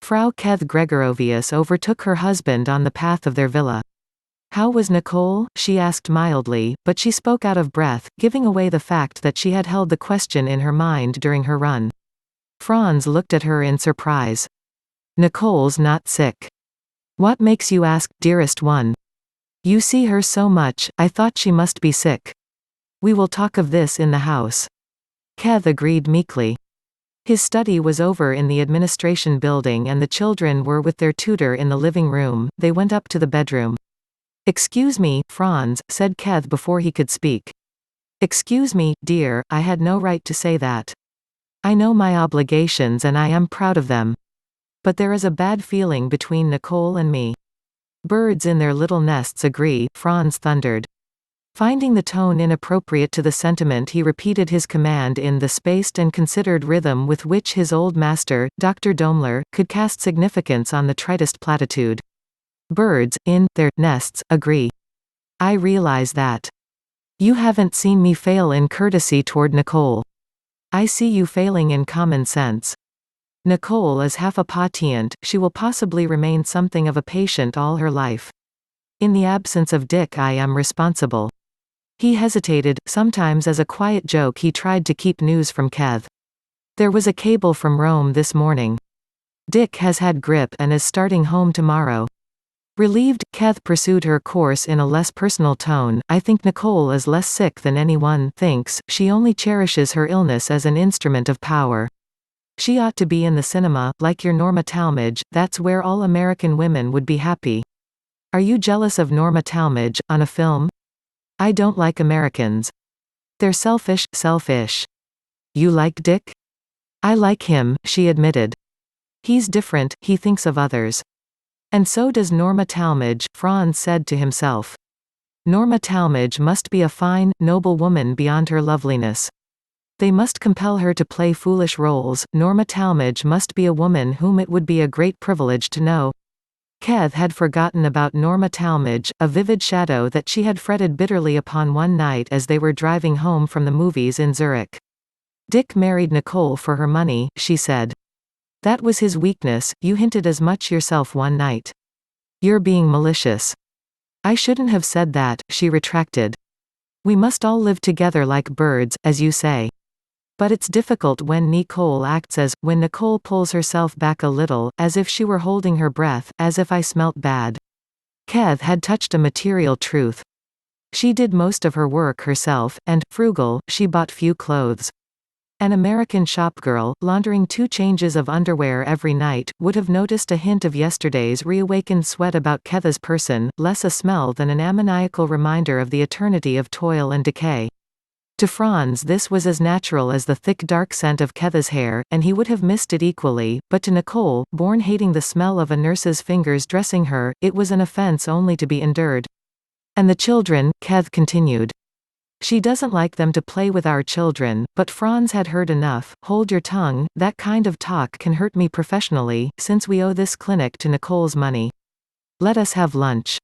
Frau Keth Gregorovius overtook her husband on the path of their villa. How was Nicole? She asked mildly, but she spoke out of breath, giving away the fact that she had held the question in her mind during her run. Franz looked at her in surprise. Nicole's not sick. What makes you ask, dearest one? You see her so much, I thought she must be sick. We will talk of this in the house. Keth agreed meekly. His study was over in the administration building and the children were with their tutor in the living room. They went up to the bedroom. Excuse me, Franz, said Keth before he could speak. Excuse me, dear, I had no right to say that. I know my obligations and I am proud of them. But there is a bad feeling between Nicole and me. Birds in their little nests agree, Franz thundered. Finding the tone inappropriate to the sentiment, he repeated his command in the spaced and considered rhythm with which his old master, Dr. Daimler, could cast significance on the tritest platitude. Birds, in their nests, agree. I realize that. You haven't seen me fail in courtesy toward Nicole. I see you failing in common sense. Nicole is half a patient, she will possibly remain something of a patient all her life. In the absence of Dick, I am responsible. He hesitated, sometimes as a quiet joke he tried to keep news from Keth. There was a cable from Rome this morning. Dick has had grippe and is starting home tomorrow. Relieved, Keth pursued her course in a less personal tone. I think Nicole is less sick than anyone thinks, she only cherishes her illness as an instrument of power. She ought to be in the cinema, like your Norma Talmadge, that's where all American women would be happy. Are you jealous of Norma Talmadge, on a film? I don't like Americans. They're selfish. You like Dick? I like him, she admitted. He's different, he thinks of others. And so does Norma Talmadge, Franz said to himself. Norma Talmadge must be a fine, noble woman beyond her loveliness. They must compel her to play foolish roles. Norma Talmadge must be a woman whom it would be a great privilege to know. Keth had forgotten about Norma Talmadge, a vivid shadow that she had fretted bitterly upon one night as they were driving home from the movies in Zurich. Dick married Nicole for her money, she said. That was his weakness, you hinted as much yourself one night. You're being malicious. I shouldn't have said that, she retracted. We must all live together like birds, as you say. But it's difficult when Nicole acts as, when Nicole pulls herself back a little, as if she were holding her breath, as if I smelt bad. Keth had touched a material truth. She did most of her work herself, and, frugal, she bought few clothes. An American shopgirl, laundering 2 changes of underwear every night, would have noticed a hint of yesterday's reawakened sweat about Keth's person, less a smell than an ammoniacal reminder of the eternity of toil and decay. To Franz this was as natural as the thick dark scent of Keth's hair, and he would have missed it equally, but to Nicole, born hating the smell of a nurse's fingers dressing her, it was an offense only to be endured. And the children, Keth continued. She doesn't like them to play with our children, but Franz had heard enough. Hold your tongue, that kind of talk can hurt me professionally, since we owe this clinic to Nicole's money. Let us have lunch.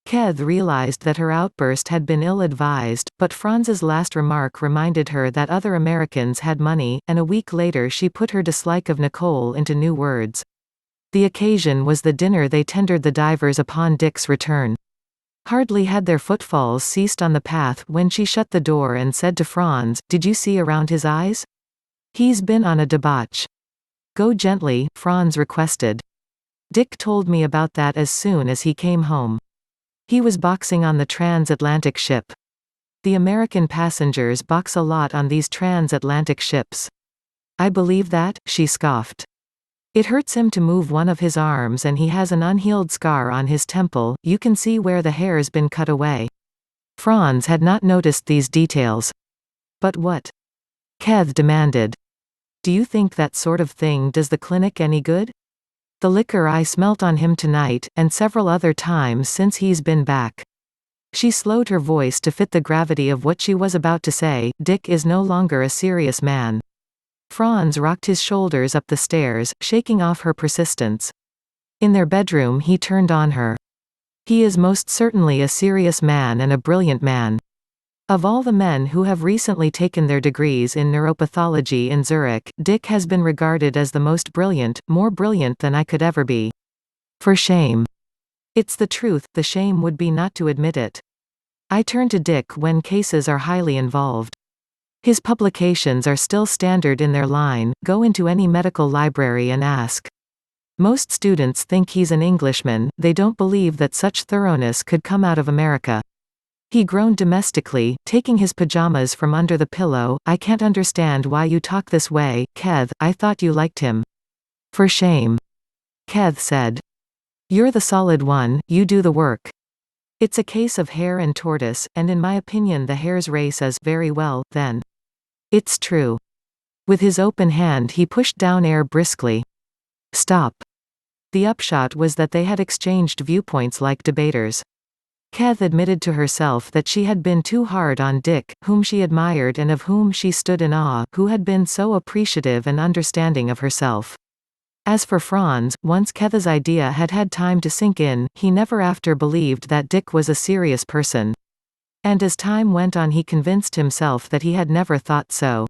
Keth realized that her outburst had been ill-advised, but Franz's last remark reminded her that other Americans had money, and a week later she put her dislike of Nicole into new words. The occasion was the dinner they tendered the divers upon Dick's return. Hardly had their footfalls ceased on the path when she shut the door and said to Franz, "Did you see around his eyes? He's been on a debauch." "Go gently," Franz requested. "Dick told me about that as soon as he came home. He was boxing on the transatlantic ship. The American passengers box a lot on these transatlantic ships." "I believe that," she scoffed. "It hurts him to move one of his arms and he has an unhealed scar on his temple, you can see where the hair's been cut away." Franz had not noticed these details. "But what?" Keth demanded. "Do you think that sort of thing does the clinic any good? The liquor I smelt on him tonight, and several other times since he's been back." She slowed her voice to fit the gravity of what she was about to say. "Dick is no longer a serious man." Franz rocked his shoulders up the stairs, shaking off her persistence. In their bedroom he turned on her. "He is most certainly a serious man and a brilliant man. Of all the men who have recently taken their degrees in neuropathology in Zurich, Dick has been regarded as the most brilliant, more brilliant than I could ever be. For shame. It's the truth, the shame would be not to admit it. I turn to Dick when cases are highly involved. His publications are still standard in their line. Go into any medical library and ask. Most students think he's an Englishman, they don't believe that such thoroughness could come out of America. He groaned domestically, taking his pajamas from under the pillow. I can't understand why you talk this way, Keth, I thought you liked him. For shame. Keth said. You're the solid one, you do the work. It's a case of hare and tortoise, and in my opinion the hare's race is very well, then. It's true. With his open hand he pushed down air briskly. Stop. The upshot was that they had exchanged viewpoints like debaters. Keth admitted to herself that she had been too hard on Dick, whom she admired and of whom she stood in awe, who had been so appreciative and understanding of herself. As for Franz, once Keth's idea had had time to sink in, he never after believed that Dick was a serious person. And as time went on he convinced himself that he had never thought so.